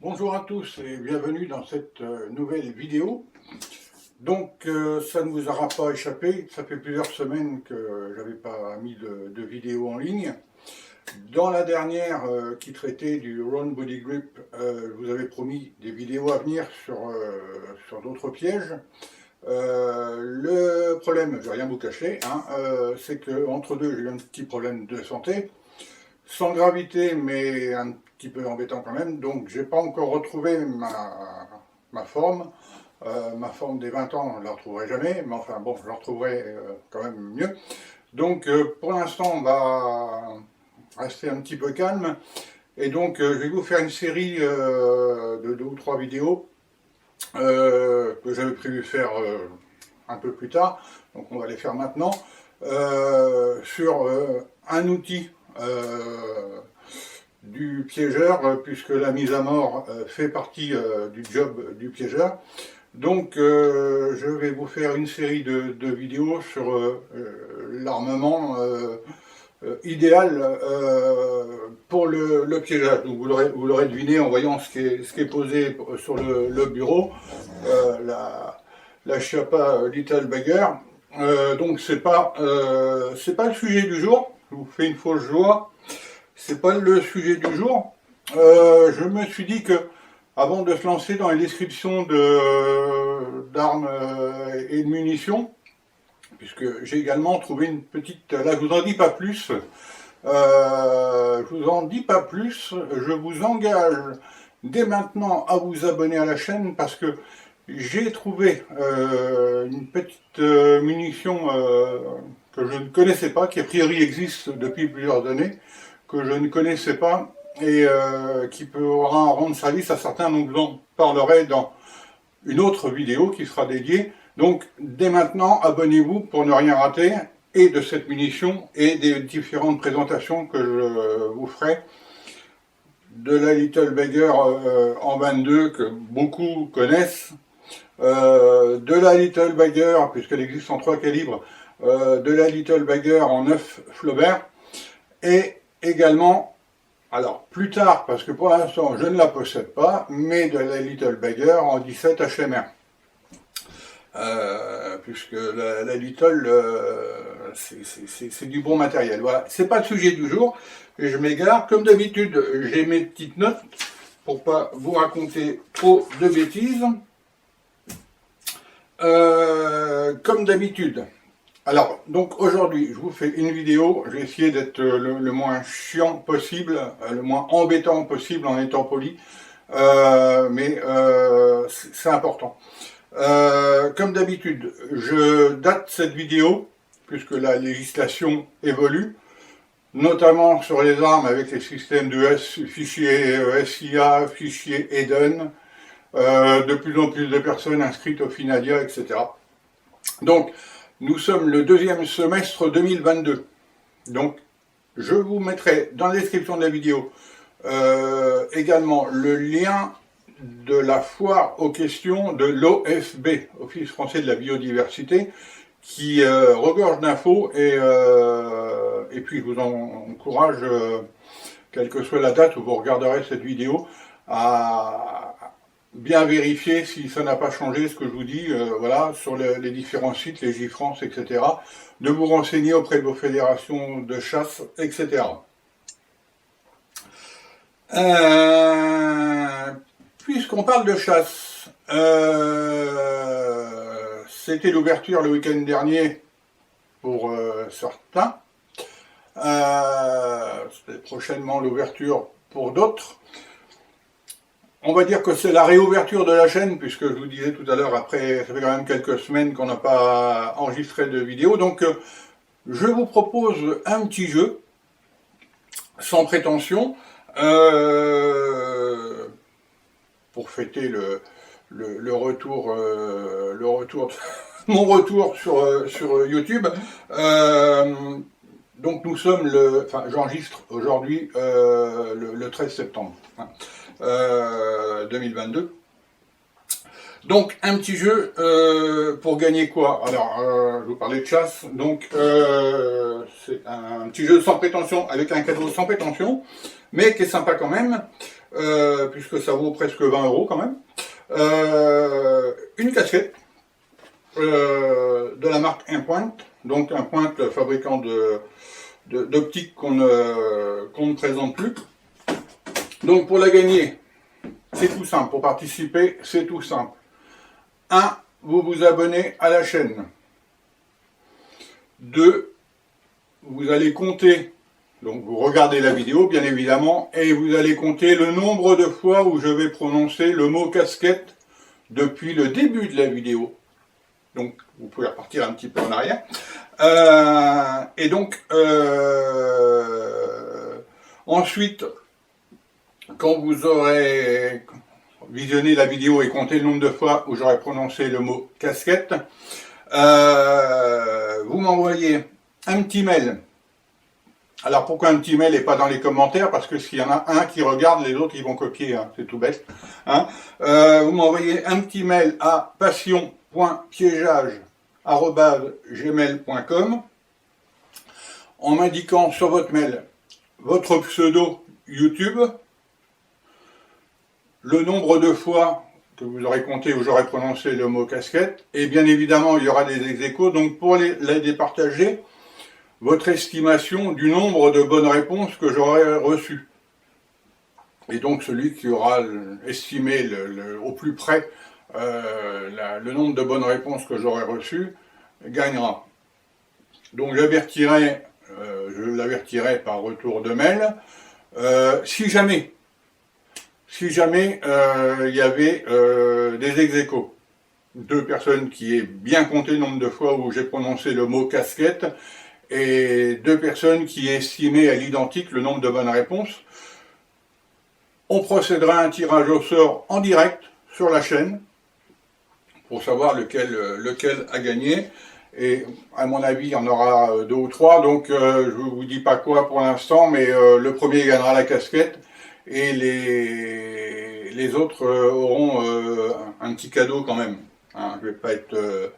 Bonjour à tous et bienvenue dans cette nouvelle vidéo. Donc ça ne vous aura pas échappé, ça fait plusieurs semaines que j'avais pas mis de vidéo en ligne. Dans la dernière qui traitait du Round Body Grip, je vous avais promis des vidéos à venir sur d'autres pièges. Le problème, je vais rien vous cacher, c'est qu'entre deux j'ai eu un petit problème de santé. Sans gravité, mais un petit peu embêtant quand même, donc j'ai pas encore retrouvé ma forme. Ma forme des 20 ans, je ne la retrouverai jamais, mais enfin bon, je la retrouverai quand même mieux. Donc pour l'instant, on va rester un petit peu calme. Et donc je vais vous faire une série de 2 ou 3 vidéos que j'avais prévu faire un peu plus tard. Donc on va les faire maintenant. Sur un outil du piégeur, puisque la mise à mort fait partie du job du piégeur. Donc je vais vous faire une série de vidéos sur l'armement idéal pour le piégage. Donc vous l'aurez deviné en voyant ce qui est posé sur le bureau, la Chiappa Little Bagger. Donc c'est pas le sujet du jour. Je vous fais une fausse joie. C'est pas le sujet du jour. Je me suis dit que avant de se lancer dans les descriptions d'armes et de munitions, puisque j'ai également trouvé une petite. Là, je vous en dis pas plus. Je vous en dis pas plus. Je vous engage dès maintenant à vous abonner à la chaîne parce que j'ai trouvé une petite munition que je ne connaissais pas, qui a priori existe depuis plusieurs années, que je ne connaissais pas et qui pourra rendre service à certains. Donc j'en parlerai dans une autre vidéo qui sera dédiée. Donc dès maintenant, abonnez-vous pour ne rien rater et de cette munition et des différentes présentations que je vous ferai. De la Little Bagger en 22 que beaucoup connaissent, de la Little Bagger, puisqu'elle existe en 3 calibres, de la Little Bagger en 9 Flaubert, et également, alors plus tard, parce que pour l'instant je ne la possède pas, mais de la Little Bagger en 17 HMR. Puisque la Little, c'est du bon matériel. Voilà, c'est pas le sujet du jour, et je m'égare. Comme d'habitude, j'ai mes petites notes pour pas vous raconter trop de bêtises. Comme d'habitude. Alors, donc aujourd'hui, je vous fais une vidéo. Je vais essayer d'être le moins chiant possible, le moins embêtant possible en étant poli, mais c'est important. Comme d'habitude, je date cette vidéo, puisque la législation évolue, notamment sur les armes avec les systèmes de fichiers SIA, fichiers Eden, de plus en plus de personnes inscrites au FINADIA, etc. Donc, nous sommes le 2e semestre 2022. Donc, je vous mettrai dans la description de la vidéo également le lien de la foire aux questions de l'OFB, Office français de la biodiversité, qui regorge d'infos et puis je vous encourage, quelle que soit la date où vous regarderez cette vidéo, à bien vérifier si ça n'a pas changé ce que je vous dis, voilà, sur les différents sites, les Gifrance, etc., de vous renseigner auprès de vos fédérations de chasse, etc. Puisqu'on parle de chasse, c'était l'ouverture le week-end dernier pour certains, c'est prochainement l'ouverture pour d'autres. On va dire que c'est la réouverture de la chaîne, puisque je vous disais tout à l'heure, après, ça fait quand même quelques semaines qu'on n'a pas enregistré de vidéo, donc je vous propose un petit jeu, sans prétention, pour fêter le retour, mon retour sur YouTube. Donc nous sommes j'enregistre aujourd'hui le 13 septembre 2022. Donc un petit jeu pour gagner quoi? Alors je vous parlais de chasse, donc c'est un petit jeu sans prétention, avec un cadeau sans prétention, mais qui est sympa quand même. puisque ça vaut presque 20 € quand même. Une casquette de la marque Impoint, donc Impoint, fabricant d'optique qu'on ne présente plus. Donc pour la gagner, c'est tout simple. Pour participer, c'est tout simple. 1. Vous vous abonnez à la chaîne. 2. Vous allez compter, donc vous regardez la vidéo bien évidemment, et vous allez compter le nombre de fois où je vais prononcer le mot casquette depuis le début de la vidéo. Donc vous pouvez repartir un petit peu en arrière. Et donc ensuite, quand vous aurez visionné la vidéo et compté le nombre de fois où j'aurai prononcé le mot casquette, vous m'envoyez un petit mail. Alors pourquoi un petit mail et pas dans les commentaires? Parce que s'il y en a un qui regarde, les autres ils vont copier, hein, c'est tout bête. Hein. Vous m'envoyez un petit mail à passion.piégeage@gmail.com en m'indiquant sur votre mail votre pseudo YouTube, le nombre de fois que vous aurez compté où j'aurai prononcé le mot casquette, et bien évidemment il y aura des ex-aequo, donc pour les départager, votre estimation du nombre de bonnes réponses que j'aurai reçues. Et donc celui qui aura estimé au plus près le nombre de bonnes réponses que j'aurai reçues gagnera. Donc j'avertirai, je l'avertirai par retour de mail. Si jamais il y avait des ex-aequo, 2 personnes qui aient bien compté le nombre de fois où j'ai prononcé le mot casquette, et 2 personnes qui estimaient à l'identique le nombre de bonnes réponses, on procédera à un tirage au sort en direct sur la chaîne pour savoir lequel a gagné. Et à mon avis, il y en aura 2 ou 3, donc je ne vous dis pas quoi pour l'instant, mais le premier gagnera la casquette et les autres auront un petit cadeau quand même. Hein, je vais pas être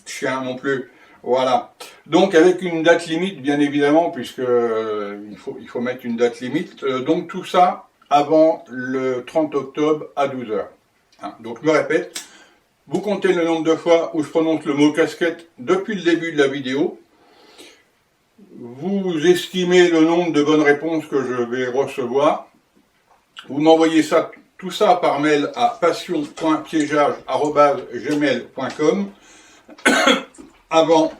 chien non plus. Voilà. Donc avec une date limite, bien évidemment, puisque il faut mettre une date limite. Donc tout ça avant le 30 octobre à 12 h. Hein, donc je me répète, vous comptez le nombre de fois où je prononce le mot casquette depuis le début de la vidéo. Vous estimez le nombre de bonnes réponses que je vais recevoir. Vous m'envoyez tout ça par mail à passion.piégeage@gmail.com avant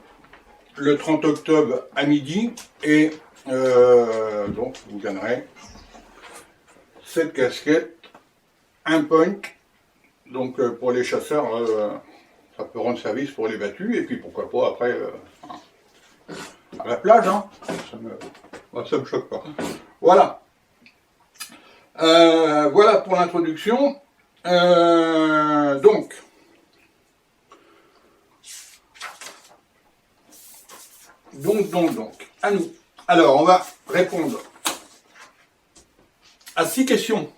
le 30 octobre à midi, et donc vous gagnerez cette casquette Impoint. Donc pour les chasseurs, ça peut rendre service pour les battus, et puis pourquoi pas après à la plage, hein. Ça me choque pas. Voilà. Voilà pour l'introduction. Donc, à nous. Alors, on va répondre à 6 questions.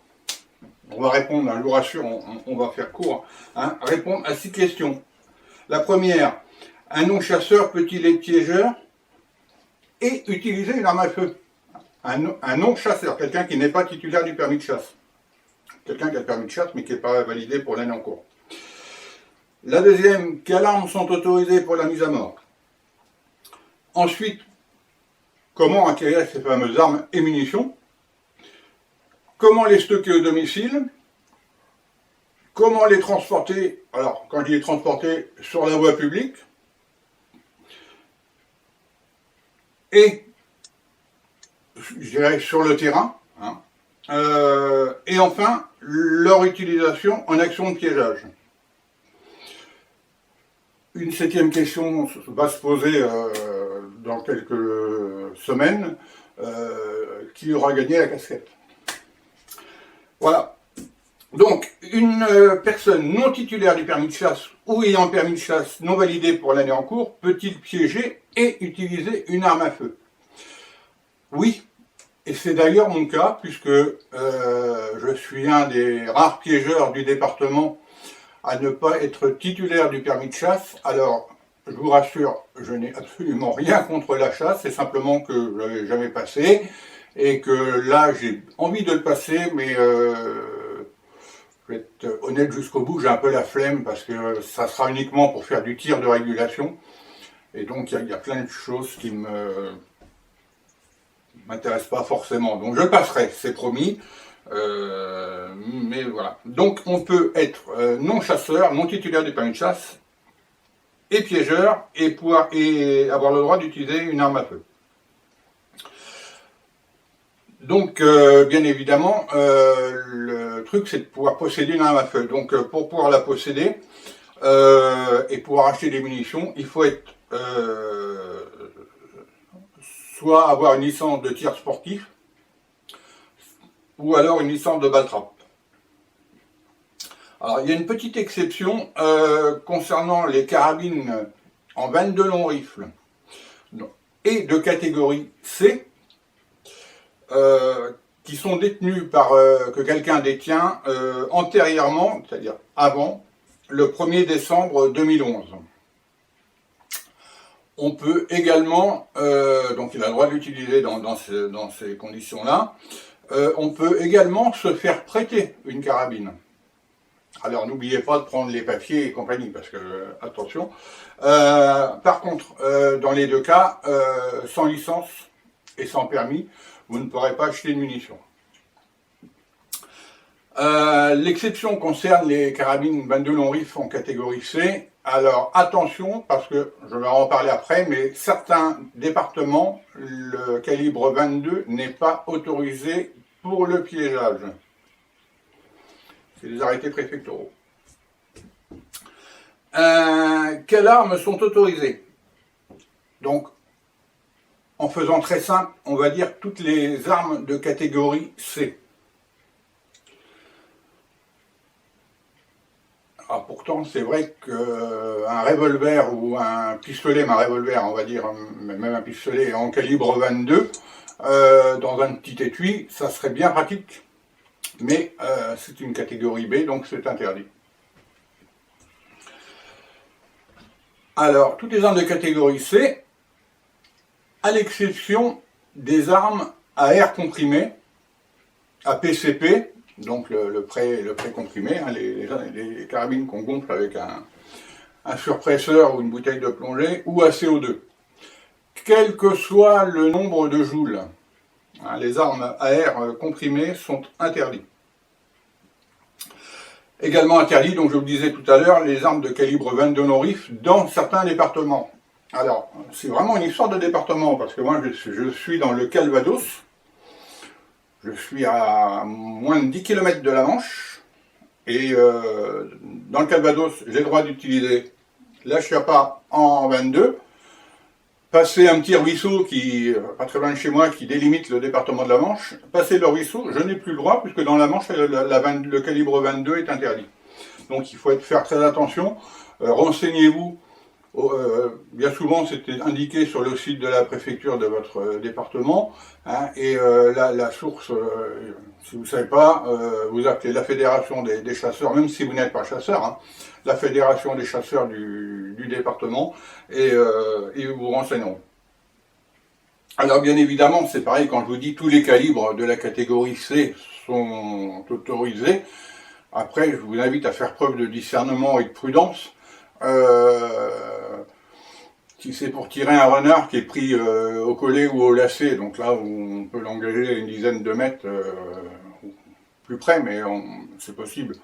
On va répondre, hein, je vous rassure, on va faire court. Hein, répondre à 6 questions. La première, un non-chasseur peut-il être piégeur et utiliser une arme à feu? Un non-chasseur, quelqu'un qui n'est pas titulaire du permis de chasse. Quelqu'un qui a le permis de chasse mais qui n'est pas validé pour l'année en cours. La deuxième, quelles armes sont autorisées pour la mise à mort? Ensuite, comment acquérir ces fameuses armes et munitions? Comment les stocker au domicile? Comment les transporter? Alors, quand je dis les transporter, sur la voie publique. Et, je dirais, sur le terrain. Hein. Et enfin, leur utilisation en action de piégeage. Une 7e question va se poser dans quelques semaines. Qui aura gagné la casquette? Voilà. Donc, une personne non titulaire du permis de chasse ou ayant un permis de chasse non validé pour l'année en cours peut-il piéger et utiliser une arme à feu? Oui, et c'est d'ailleurs mon cas, puisque je suis un des rares piégeurs du département à ne pas être titulaire du permis de chasse. Alors, je vous rassure, je n'ai absolument rien contre la chasse, c'est simplement que je ne l'avais jamais passé. et que là j'ai envie de le passer, mais je vais être honnête jusqu'au bout, j'ai un peu la flemme parce que ça sera uniquement pour faire du tir de régulation, et donc il y a plein de choses qui m'intéressent pas forcément, donc je le passerai, c'est promis. Mais voilà. Donc on peut être non chasseur, non titulaire du permis de chasse, et piégeur, et avoir le droit d'utiliser une arme à feu. Donc, bien évidemment, le truc, c'est de pouvoir posséder une arme à feu. Donc, pour pouvoir la posséder et pouvoir acheter des munitions, il faut être soit avoir une licence de tir sportif, ou alors une licence de balle-trappe. Alors, il y a une petite exception concernant les carabines en 22 long rifle et de catégorie C, qui sont détenues par que quelqu'un détient antérieurement, c'est-à-dire avant le 1er décembre 2011. On peut également, donc il a le droit de l'utiliser dans ces conditions-là, on peut également se faire prêter une carabine. Alors n'oubliez pas de prendre les papiers et compagnie, parce que, attention. Par contre, dans les deux cas, sans licence et sans permis, vous ne pourrez pas acheter de munitions. L'exception concerne les carabines 22 long rifle en catégorie C. Alors attention, parce que je vais en parler après, mais certains départements, le calibre 22 n'est pas autorisé pour le piégeage. C'est des arrêtés préfectoraux. Quelles armes sont autorisées? Donc, en faisant très simple, on va dire toutes les armes de catégorie C. Alors pourtant, c'est vrai qu'un revolver ou un pistolet, mais un revolver, on va dire, même un pistolet en calibre 22, dans un petit étui, ça serait bien pratique. Mais c'est une catégorie B, donc c'est interdit. Alors, toutes les armes de catégorie C, à l'exception des armes à air comprimé, à PCP, donc le pré-comprimé, hein, les carabines qu'on gonfle avec un surpresseur ou une bouteille de plongée, ou à CO2. Quel que soit le nombre de joules, hein, les armes à air comprimé sont interdites. Également interdit, donc je vous le disais tout à l'heure, les armes de calibre 22 non rifle dans certains départements. Alors, c'est vraiment une histoire de département, parce que moi je suis dans le Calvados, je suis à moins de 10 km de la Manche, et dans le Calvados, j'ai le droit d'utiliser la Chiappa en 22, passer un petit ruisseau qui, pas très loin de chez moi, qui délimite le département de la Manche, passer le ruisseau, je n'ai plus le droit, puisque dans la Manche, le calibre 22 est interdit. Donc il faut faire très attention, renseignez-vous, bien souvent c'était indiqué sur le site de la préfecture de votre département, hein, et la source, si vous ne savez pas, vous appelez la fédération des chasseurs, même si vous n'êtes pas chasseur, hein, la fédération des chasseurs du département, et ils vous renseigneront. Alors bien évidemment, c'est pareil, quand je vous dis tous les calibres de la catégorie C sont autorisés, après je vous invite à faire preuve de discernement et de prudence. Si c'est pour tirer un renard qui est pris au collet ou au lacet, donc là on peut l'engager à une dizaine de mètres plus près, mais c'est possible.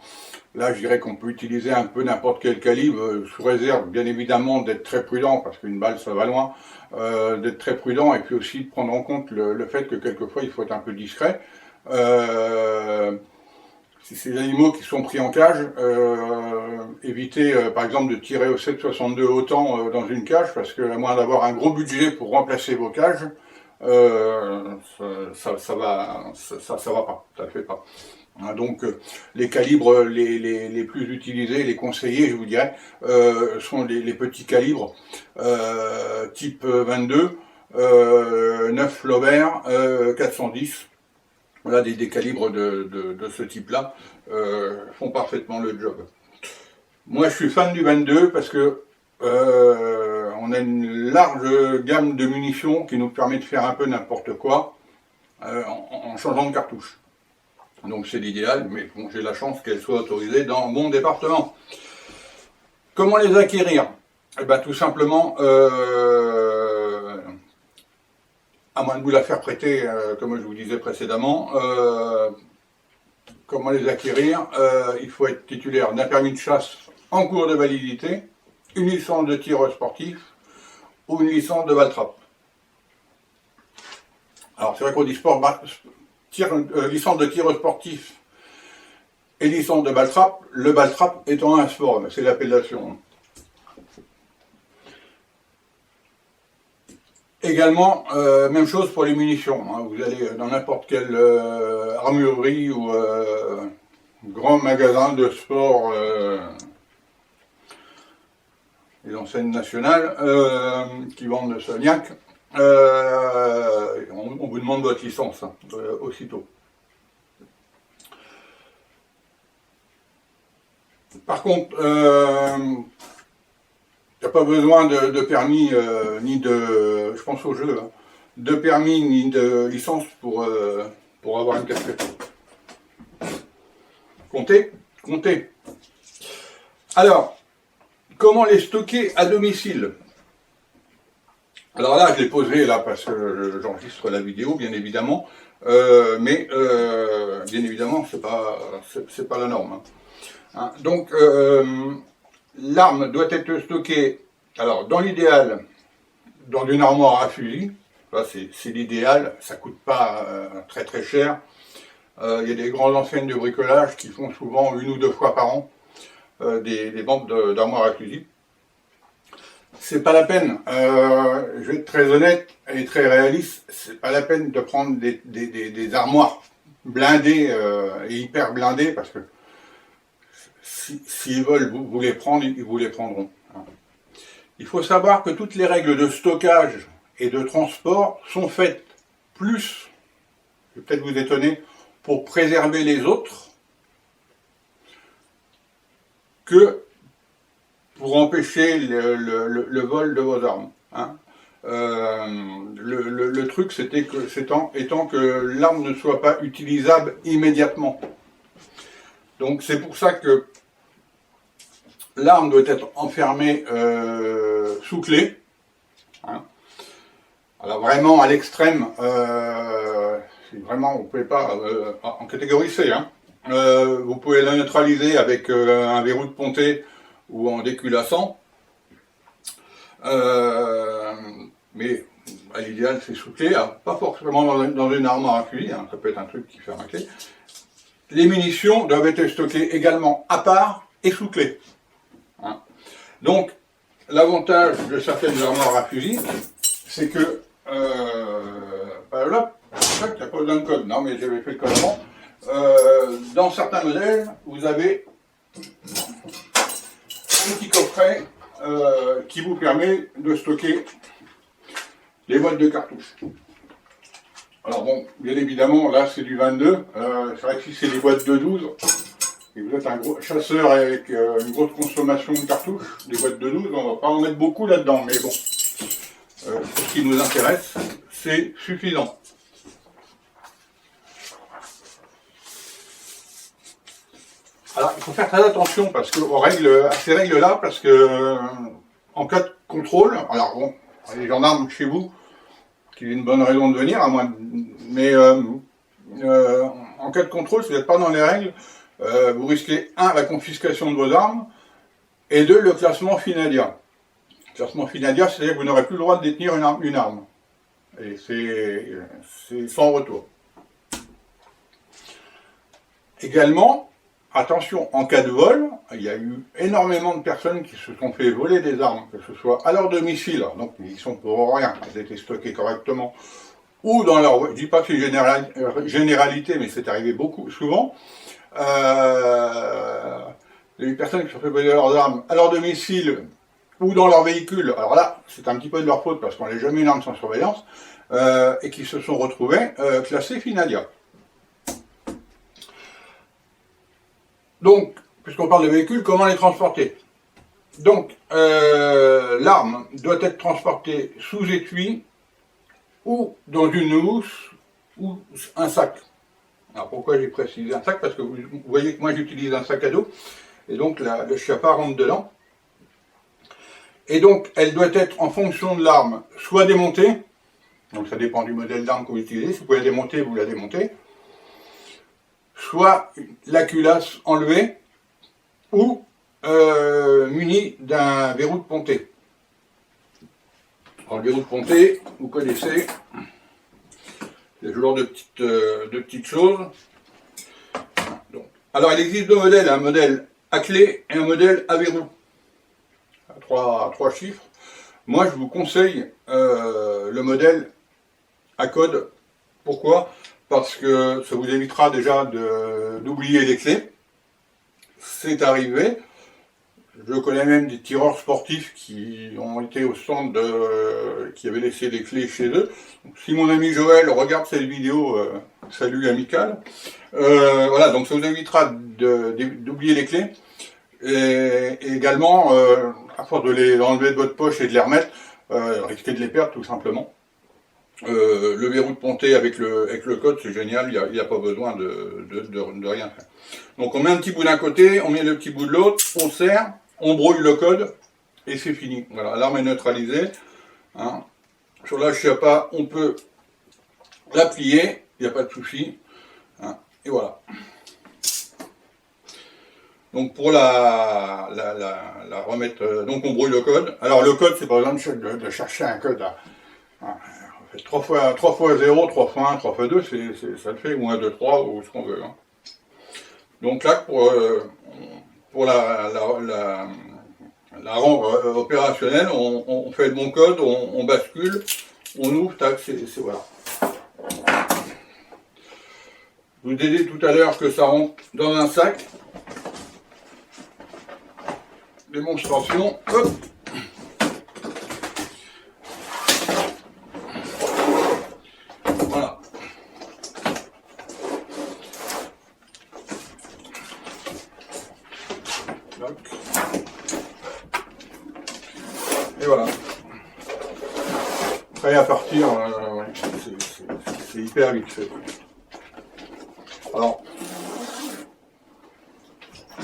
Là je dirais qu'on peut utiliser un peu n'importe quel calibre, sous réserve bien évidemment d'être très prudent, parce qu'une balle ça va loin, d'être très prudent, et puis aussi de prendre en compte le fait que quelquefois il faut être un peu discret. Si c'est des animaux qui sont pris en cage, évitez par exemple de tirer au 7,62 autant dans une cage, parce que à moins d'avoir un gros budget pour remplacer vos cages, ça va pas, ça le fait pas. Donc les calibres les plus utilisés, les conseillés, je vous dirais, sont les petits calibres type 22, 9 Flaubert, 410. Voilà, des calibres de ce type-là font parfaitement le job. Moi, je suis fan du 22 parce que on a une large gamme de munitions qui nous permet de faire un peu n'importe quoi. en changeant de cartouche. Donc c'est l'idéal, mais bon, j'ai la chance qu'elle soit autorisée dans mon département. Comment les acquérir? Eh bien, tout simplement, à moins de vous la faire prêter, comme je vous disais précédemment, comment les acquérir? Il faut être titulaire d'un permis de chasse en cours de validité, une licence de tir sportif ou une licence de balle-trappe. Alors c'est vrai qu'on dit licence de tir sportif et licence de balle-trappe, le balle-trappe étant un sport, c'est l'appellation. Également, même chose pour les munitions. Hein. Vous allez dans n'importe quelle armurerie ou grand magasin de sport, les enseignes nationales qui vendent le Sagnac, on vous demande votre licence hein, aussitôt. Par contre, il n'y a pas besoin de permis, ni de, je pense au jeu, hein, de permis ni de licence pour avoir une casquette. Comptez. Alors, comment les stocker à domicile? Alors là, je l'ai posé là parce que j'enregistre la vidéo, bien évidemment, mais bien évidemment, c'est pas la norme. Hein. Donc, l'arme doit être stockée, alors dans l'idéal, dans une armoire à fusil. C'est l'idéal, ça ne coûte pas très très cher. Il y a des grandes enseignes de bricolage qui font souvent 1 ou 2 fois par an des ventes d'armoires à fusil. C'est pas la peine, je vais être très honnête et très réaliste, c'est pas la peine de prendre des armoires blindées et hyper blindées parce que s'ils veulent vous les prendre, ils vous les prendront. Il faut savoir que toutes les règles de stockage et de transport sont faites plus, je vais peut-être vous étonner, pour préserver les autres que pour empêcher le vol de vos armes. Hein. Le truc, étant que l'arme ne soit pas utilisable immédiatement. Donc c'est pour ça que l'arme doit être enfermée sous clé. Hein. Alors vraiment à l'extrême, vraiment vous ne pouvez pas, en catégorie C, hein, vous pouvez la neutraliser avec un verrou de ponté ou en déculassant, mais à l'idéal c'est sous clé, hein, pas forcément dans une armoire à fusil, hein, ça peut être un truc qui ferme la clé. Les munitions doivent être stockées également à part et sous clé. Hein. Donc l'avantage de certaines armoires à fusil, c'est que là, il n'y a pas besoin de code, non mais j'avais fait le code avant. Dans certains modèles, vous avez un petit coffret qui vous permet de stocker les boîtes de cartouches. Alors bon, bien évidemment, là c'est du 22, c'est vrai que si c'est des boîtes de 12, et vous êtes un gros chasseur avec une grosse consommation de cartouches, des boîtes de 12, on ne va pas en mettre beaucoup là-dedans, mais bon, ce qui nous intéresse, c'est suffisant. Alors, il faut faire très attention parce que à ces règles-là, parce que en cas de contrôle, alors bon, les gendarmes chez vous, qui ont une bonne raison de venir, à moins, mais en cas de contrôle, si vous n'êtes pas dans les règles, vous risquez 1, la confiscation de vos armes, et 2, le classement FINADIA. Le classement FINADIA, c'est-à-dire que vous n'aurez plus le droit de détenir une arme. Et c'est sans retour. Également, attention, en cas de vol, il y a eu énormément de personnes qui se sont fait voler des armes, que ce soit à leur domicile, donc ils sont pour rien, elles étaient stockées correctement, ou dans leur... Je ne dis pas que c'est une généralité, mais c'est arrivé beaucoup, souvent. Il y a eu des personnes qui se sont fait voler leurs armes à leur domicile ou dans leur véhicule. Alors là, c'est un petit peu de leur faute parce qu'on n'a jamais une arme sans surveillance, et qui se sont retrouvés classés FINADIA. Donc, puisqu'on parle de véhicules, comment les transporter? Donc, l'arme doit être transportée sous étui ou dans une housse ou un sac. Alors pourquoi j'ai précisé un sac? Parce que vous voyez que moi j'utilise un sac à dos, et donc le Chiappa rentre dedans. Et donc elle doit être en fonction de l'arme, soit démontée, donc ça dépend du modèle d'arme que vous utilisez, si vous pouvez la démonter, vous la démontez, soit la culasse enlevée, ou munie d'un verrou de ponté. Alors le verrou de ponté, vous connaissez, c'est ce genre de petites choses. Donc, alors il existe deux modèles, un modèle à clé et un modèle à verrou. Trois chiffres. Moi je vous conseille le modèle à code. Pourquoi? Parce que ça vous évitera déjà d'oublier les clés. C'est arrivé. Je connais même des tireurs sportifs qui ont été au centre qui avaient laissé les clés chez eux. Donc, si mon ami Joël regarde cette vidéo, salut amical. Voilà, donc ça vous évitera d'oublier les clés. Et également, à force de les enlever de votre poche et de les remettre, risquer de les perdre tout simplement. Le verrou de ponté avec le code, c'est génial, il n'y a pas besoin de rien faire. Donc on met un petit bout d'un côté, on met le petit bout de l'autre, on serre, on brouille le code, et c'est fini. Voilà, l'arme est neutralisée. Hein. Sur la Chiappa, on peut la plier, il n'y a pas de souci. Hein. Et voilà. Donc pour la remettre, donc on brouille le code. Alors le code, c'est pas besoin de chercher un code à 3 fois 0, 3 fois 1, 3 fois 2, ça le fait, ou 1, 2, 3, ou ce qu'on veut. Hein. Donc là, pour la rendre opérationnelle, on fait le bon code, on bascule, on ouvre, tac, c'est voilà. Je vous ai dit tout à l'heure que ça rentre dans un sac. Démonstration, hop. Voilà. Donc. Et voilà. Prêt à partir, ouais, c'est hyper vite fait. Alors,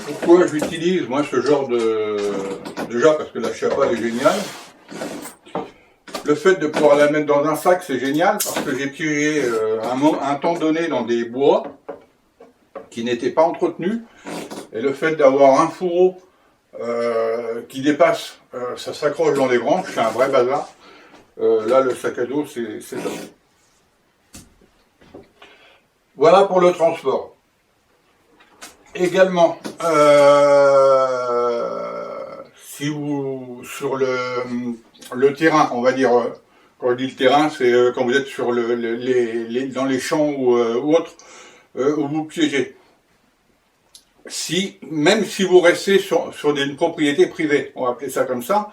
pourquoi j'utilise moi ce genre déjà parce que la Chiappa est géniale. Le fait de pouvoir la mettre dans un sac, c'est génial parce que j'ai tiré un temps donné dans des bois qui n'étaient pas entretenus. Et le fait d'avoir un fourreau qui dépasse, ça s'accroche dans les branches, c'est un vrai bazar. Là, le sac à dos, c'est top. Voilà pour le transport. Également, si vous, sur le terrain, on va dire, quand je dis le terrain, c'est quand vous êtes sur dans les champs ou autres, où vous piégez. Même si vous restez sur une propriété privée, on va appeler ça comme ça,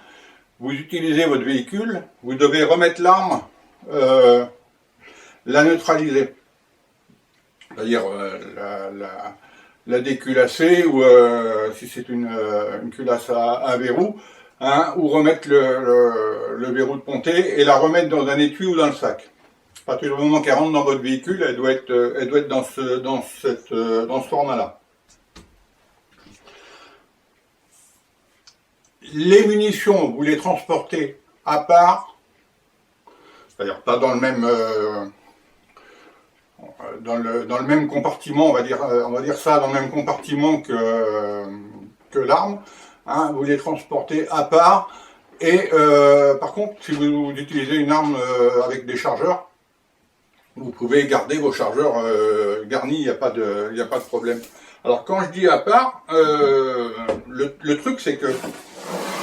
vous utilisez votre véhicule, vous devez remettre l'arme, la neutraliser. C'est-à-dire la déculasser, ou si c'est une culasse à verrou, hein, ou remettre le verrou de ponté et la remettre dans un étui ou dans le sac. À partir du moment qu'elle rentre dans votre véhicule, elle doit être dans ce format-là. Les munitions, vous les transportez à part, c'est-à-dire pas dans le même dans le même compartiment, on va dire ça, dans le même compartiment que l'arme, hein, vous les transportez à part. Et par contre, si vous utilisez une arme avec des chargeurs, vous pouvez garder vos chargeurs garnis, il n'y a pas de problème. Alors quand je dis à part, le truc c'est que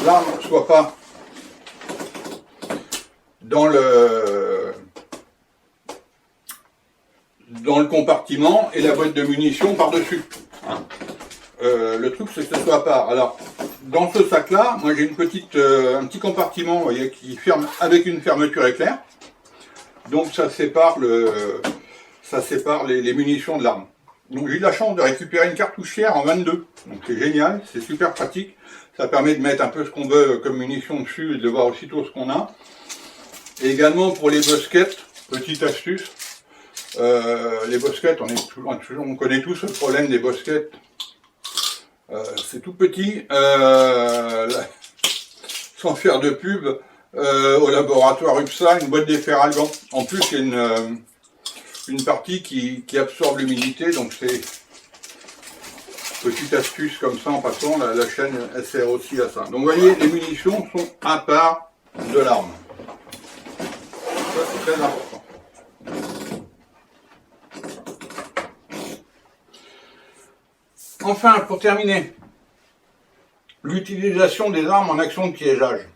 l'arme ne soit pas dans le compartiment et la boîte de munitions par-dessus. Hein. Le truc c'est que ce soit à part. Alors, dans ce sac-là, moi j'ai un petit compartiment, vous voyez, qui ferme avec une fermeture éclair. Donc ça sépare les munitions de l'arme. Donc j'ai eu la chance de récupérer une cartouchière en 22. Donc c'est génial, c'est super pratique. Ça permet de mettre un peu ce qu'on veut comme munitions dessus et de voir aussitôt ce qu'on a. Et également pour les busquettes, petite astuce, Les bosquettes, on connaît tous le problème des bosquettes. C'est tout petit, sans faire de pub, au laboratoire UPSA, une boîte d'efferalgan. En plus, il y a une partie qui absorbe l'humidité, donc c'est petite astuce comme ça en passant, la chaîne elle sert aussi à ça. Donc vous voyez, les munitions sont à part de l'arme. Ça c'est très important. Enfin, pour terminer, l'utilisation des armes en action de piégeage.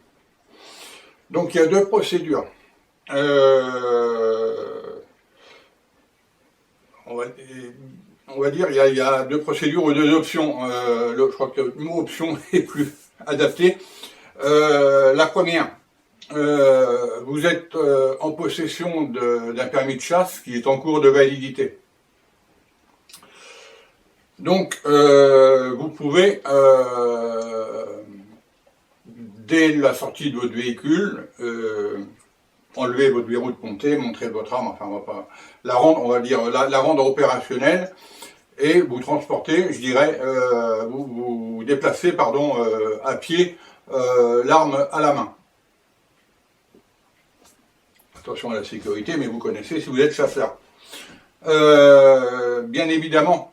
Donc il y a deux procédures. On va dire il y a deux procédures ou deux options. Je crois que le mot option est plus adapté. La première, vous êtes en possession d'un permis de chasse qui est en cours de validité. Donc, vous pouvez, dès la sortie de votre véhicule, enlever votre verrou de ponté, montrer votre arme, enfin on va pas la rendre, on va dire la rendre opérationnelle, et vous transportez, je dirais, vous déplacez, pardon, à pied l'arme à la main. Attention à la sécurité, mais vous connaissez si vous êtes chasseur. Bien évidemment,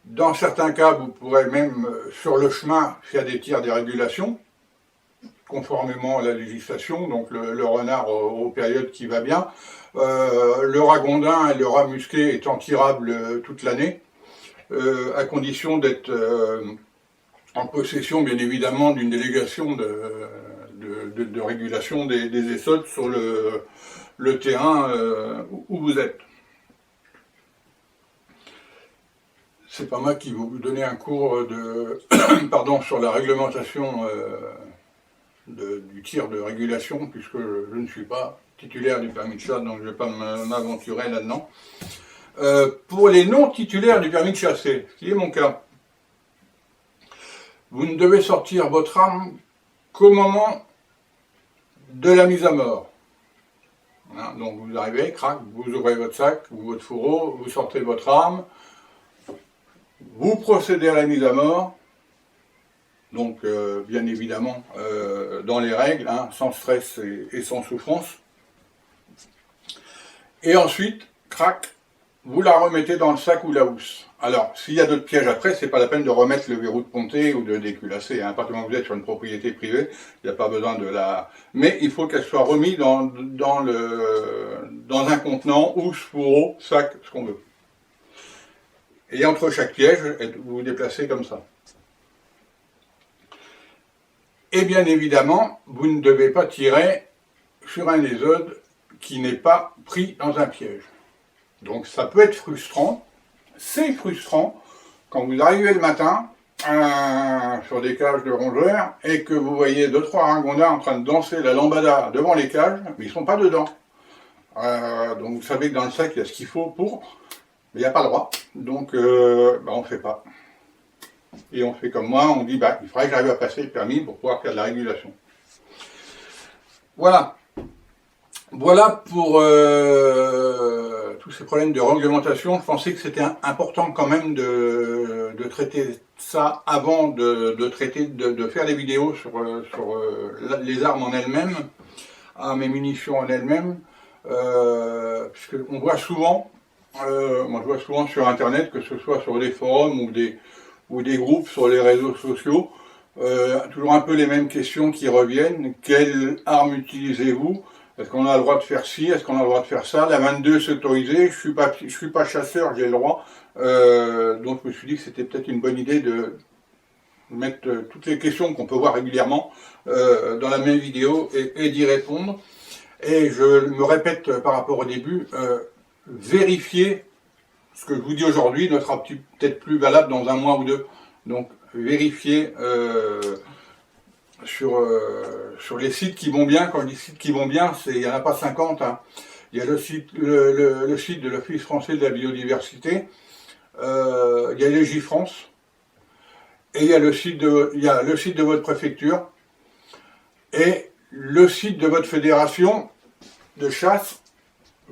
dans certains cas, vous pourrez même sur le chemin faire des tirs d'irrégulation, conformément à la législation, donc le renard aux périodes qui va bien. Le ragondin et le rat musqué étant tirables toute l'année, à condition d'être en possession, bien évidemment, d'une délégation de régulation des essodes sur le terrain où vous êtes. C'est pas moi qui vais vous donner un cours pardon, sur la réglementation du tir de régulation, puisque je ne suis pas titulaire du permis de chasse, donc je ne vais pas m'aventurer là-dedans. Pour les non-titulaires du permis de chasser, ce qui est mon cas, vous ne devez sortir votre arme qu'au moment de la mise à mort. Hein, donc vous arrivez, crac, vous ouvrez votre sac ou votre fourreau, vous sortez votre arme, vous procédez à la mise à mort, donc bien évidemment dans les règles, hein, sans stress et sans souffrance. Et ensuite, crac, vous la remettez dans le sac ou la housse. Alors, s'il y a d'autres pièges après, c'est pas la peine de remettre le verrou de ponté ou de déculasser. Hein. À partir du moment où vous êtes sur une propriété privée, il n'y a pas besoin de la... Mais il faut qu'elle soit remise dans un contenant, housse, fourreau, sac, ce qu'on veut. Et entre chaque piège, vous vous déplacez comme ça. Et bien évidemment, vous ne devez pas tirer sur un ésode qui n'est pas pris dans un piège. Donc ça peut être frustrant, c'est frustrant quand vous arrivez le matin sur des cages de rongeurs et que vous voyez 2-3 ragondins en train de danser la lambada devant les cages, mais ils ne sont pas dedans. Donc vous savez que dans le sac il y a ce qu'il faut pour, mais il n'y a pas le droit, donc on ne fait pas. Et on fait comme moi, on dit il faudrait que j'arrive à passer le permis pour pouvoir faire de la régulation. Voilà. Voilà pour tous ces problèmes de réglementation. Je pensais que c'était important quand même de traiter ça avant de faire des vidéos sur les armes en elles-mêmes, mes munitions en elles-mêmes, puisqu'on voit souvent, moi je vois souvent sur internet, que ce soit sur des forums ou des groupes sur les réseaux sociaux, toujours un peu les mêmes questions qui reviennent. Quelle arme utilisez-vous ? Est-ce qu'on a le droit de faire ci? Est-ce qu'on a le droit de faire ça? La 22 c'est autorisé, je suis pas chasseur, j'ai le droit. Donc je me suis dit que c'était peut-être une bonne idée de mettre toutes les questions qu'on peut voir régulièrement dans la même vidéo et d'y répondre. Et je me répète par rapport au début, vérifiez ce que je vous dis aujourd'hui ne sera peut-être plus valable dans un mois ou deux. Donc vérifiez sur les sites qui vont bien. Quand je dis sites qui vont bien, il n'y en a pas 50. Hein. Il y a le site de l'Office français de la biodiversité, il y a Légifrance, et il y a le site de votre préfecture, et le site de votre fédération de chasse,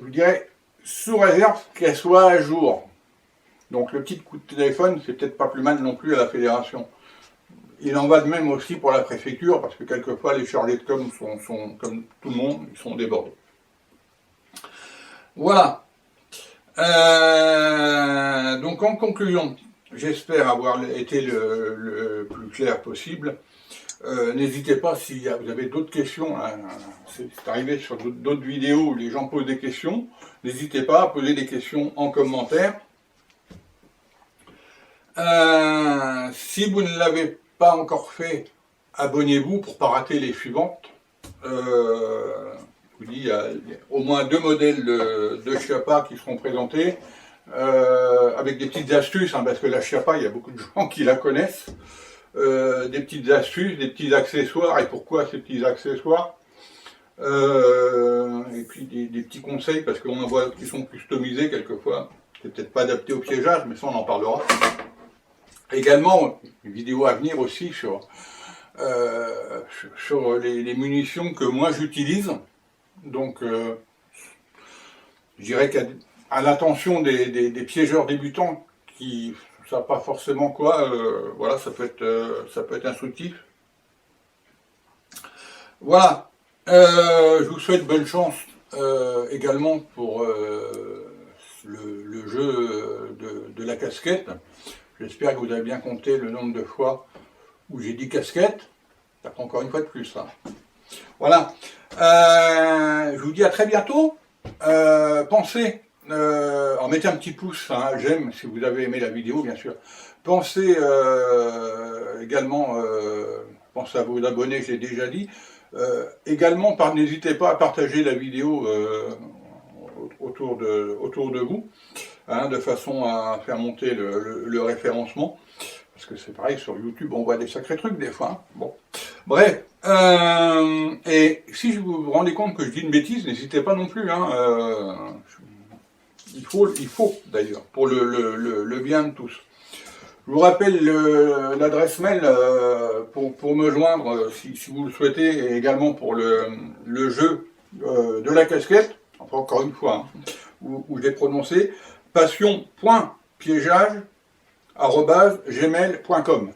je vous dirais, sous réserve qu'elle soit à jour. Donc le petit coup de téléphone, c'est peut-être pas plus mal non plus à la fédération. Il en va de même aussi pour la préfecture, parce que quelquefois les chargés de com sont comme tout le monde, ils sont débordés. Voilà. Donc en conclusion, j'espère avoir été le plus clair possible. N'hésitez pas si vous avez d'autres questions, hein, c'est arrivé sur d'autres vidéos où les gens posent des questions, n'hésitez pas à poser des questions en commentaire. Si vous ne l'avez pas encore fait, abonnez-vous pour ne pas rater les suivantes. Je vous dis, il y a au moins 2 modèles de Chiappa qui seront présentés, avec des petites astuces, hein, parce que la Chiappa, il y a beaucoup de gens qui la connaissent. Des petites astuces, des petits accessoires, et pourquoi ces petits accessoires, et puis des petits conseils, parce qu'on en voit qui sont customisés quelquefois, c'est peut-être pas adapté au piégeage, mais ça on en parlera. Également, une vidéo à venir aussi sur les munitions que moi j'utilise, donc je dirais qu'à l'attention des piégeurs débutants qui ne savent pas forcément quoi, voilà, ça peut être instructif. Voilà, je vous souhaite bonne chance également pour le jeu de la casquette. J'espère que vous avez bien compté le nombre de fois où j'ai dit casquette. Ça prend encore une fois de plus. Hein. Voilà, je vous dis à très bientôt. Pensez, mettez un petit pouce, hein, j'aime si vous avez aimé la vidéo bien sûr. Pensez également, pensez à vous abonner, je l'ai déjà dit. Également, n'hésitez pas à partager la vidéo autour de vous, hein, de façon à faire monter le référencement. Parce que c'est pareil, sur YouTube, on voit des sacrés trucs des fois. Hein. Bon. Bref, et si vous vous rendez compte que je dis une bêtise, n'hésitez pas non plus. Hein, il faut d'ailleurs, pour le bien de tous. Je vous rappelle l'adresse mail pour me joindre si vous le souhaitez, et également pour le jeu de la casquette, enfin encore une fois, hein, où je l'ai prononcé, passion.piégeage@gmail.com.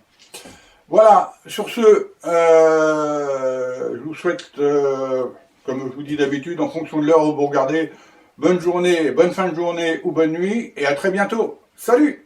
Voilà, sur ce, je vous souhaite, comme je vous dis d'habitude, en fonction de l'heure où vous regardez, bonne journée, bonne fin de journée ou bonne nuit, et à très bientôt. Salut!